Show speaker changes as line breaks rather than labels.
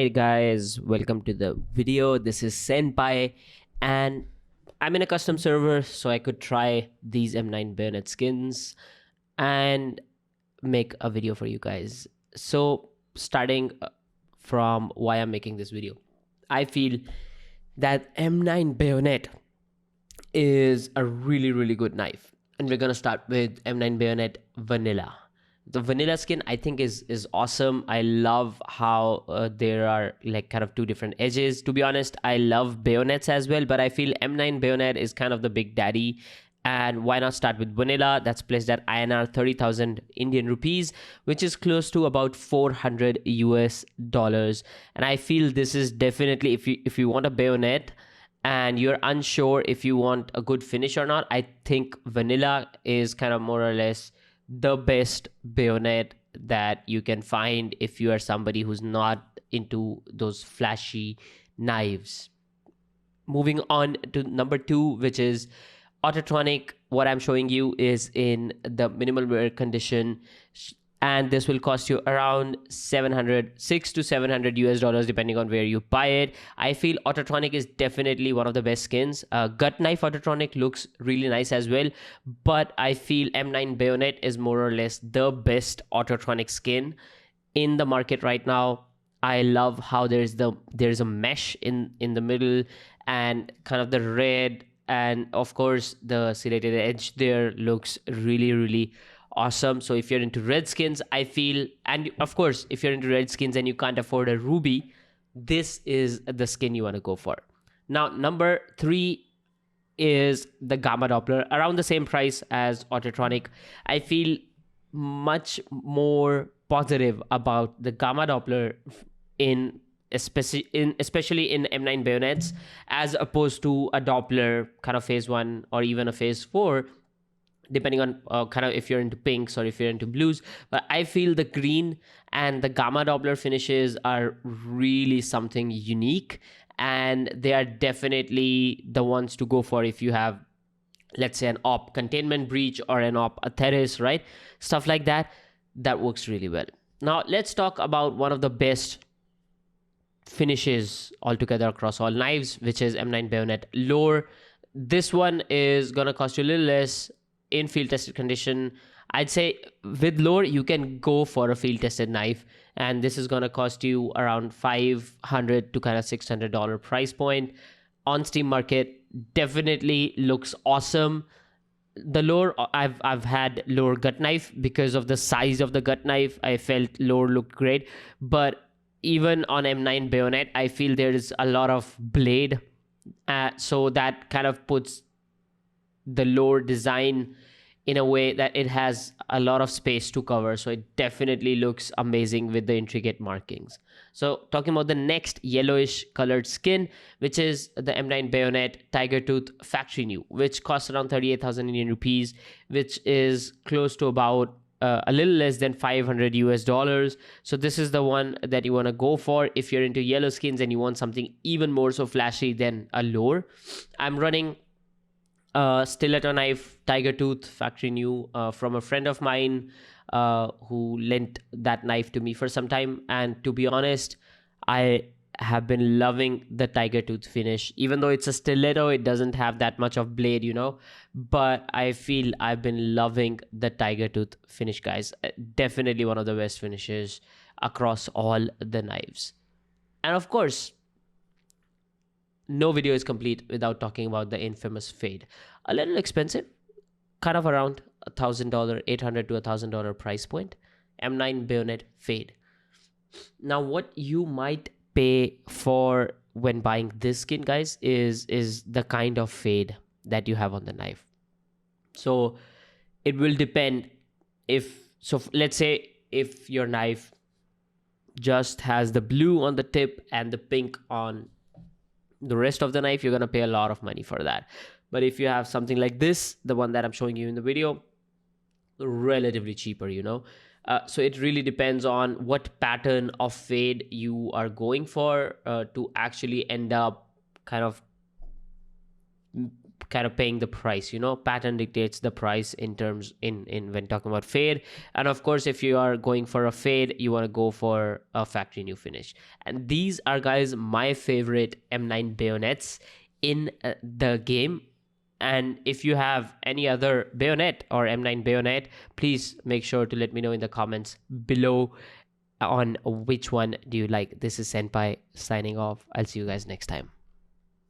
Alright guys, welcome to the video. This is Senpai and I'm in a custom server so I could try these M9 Bayonet skins and make a video for you guys. So starting from why I'm making this video. I feel that M9 Bayonet is a really good knife, and we're gonna start with M9 Bayonet Vanilla. The vanilla skin I think is awesome. I love how there are like kind of two different edges. To be honest, I love bayonets as well, but I feel M9 Bayonet is kind of the big daddy. And why not start with vanilla? That's placed at INR 30,000 Indian rupees, which is close to about 400 US dollars. And I feel this is definitely, if you want a bayonet and you're unsure if you want a good finish or not, I think vanilla is kind of more or less the best bayonet that you can find if you are somebody who's not into those flashy knives. Moving on to number 2, which is Autotronic. What I'm showing you is in the minimal wear condition, and this will cost you around 6 to 700 US dollars depending on where you buy it. I feel Autotronic is definitely one of the best skins. Gut knife Autotronic looks really nice as well, but I feel M9 Bayonet is more or less the best Autotronic skin in the market right now. I love how there's a mesh in the middle and kind of the red, and of course the serrated edge there looks really awesome. So if you're into red skins, I feel, and of course if you're into red skins and you can't afford a ruby, this is the skin you want to go for. Now number 3 is the Gamma Doppler, around the same price as Autotronic. I feel much more positive about the Gamma Doppler especially in M9 bayonets as opposed to a Doppler kind of phase 1 or even a phase 4, depending on kind of if you're into pinks or if you're into blues. But I feel the green and the Gamma Doppler finishes are really something unique, and they are definitely the ones to go for if you have, let's say, an op containment breach or an op Atheris, right? Stuff like that works really well. Now let's talk about one of the best finishes altogether across all knives, which is M9 Bayonet Lore. This one is gonna cost you a little less in field tested condition. I'd say with Lore you can go for a field tested knife, and this is gonna cost you around $500 to kind of $600 price point. On Steam Market definitely looks awesome. The Lore, I've had Lore gut knife because of the size of the gut knife. I felt Lore looked great, but even on M9 Bayonet I feel there is a lot of blade, so that kind of puts the Lore design in a way that it has a lot of space to cover, so it definitely looks amazing with the intricate markings. So talking about the next yellowish colored skin, which is the M9 Bayonet Tiger Tooth Factory New, which costs around 38,000 Indian rupees, which is close to about a little less than 500 US dollars. So this is the one that you want to go for if you're into yellow skins and you want something even more so flashy than a Lore. I'm running stiletto knife Tiger Tooth Factory New from a friend of mine who lent that knife to me for some time, and to be honest, I have been loving the Tiger Tooth finish. Even though it's a stiletto, it doesn't have that much of blade, but I feel I've been loving the Tiger Tooth finish, guys. Definitely one of the best finishes across all the knives. And of course, no video is complete without talking about the infamous fade. A little expensive, kind of around $1,000, $800 to $1,000 price point. M9 Bayonet fade. Now what you might pay for when buying this skin, guys, is the kind of fade that you have on the knife. So it will depend. Let's say if your knife just has the blue on the tip and the pink on the rest of the knife, you're gonna pay a lot of money for that. But if you have something like this, the one that I'm showing you in the video, relatively cheaper, so it really depends on what pattern of fade you are going for to actually end up kind of kind of paying the price. Pattern dictates the price in terms in when talking about fade. And of course, if you are going for a fade, you want to go for a factory new finish. And these are, guys, my favorite M9 bayonets in the game. And if you have any other bayonet or M9 bayonet, please make sure to let me know in the comments below on which one do you like. This is Senpai signing off. I'll see you guys next time.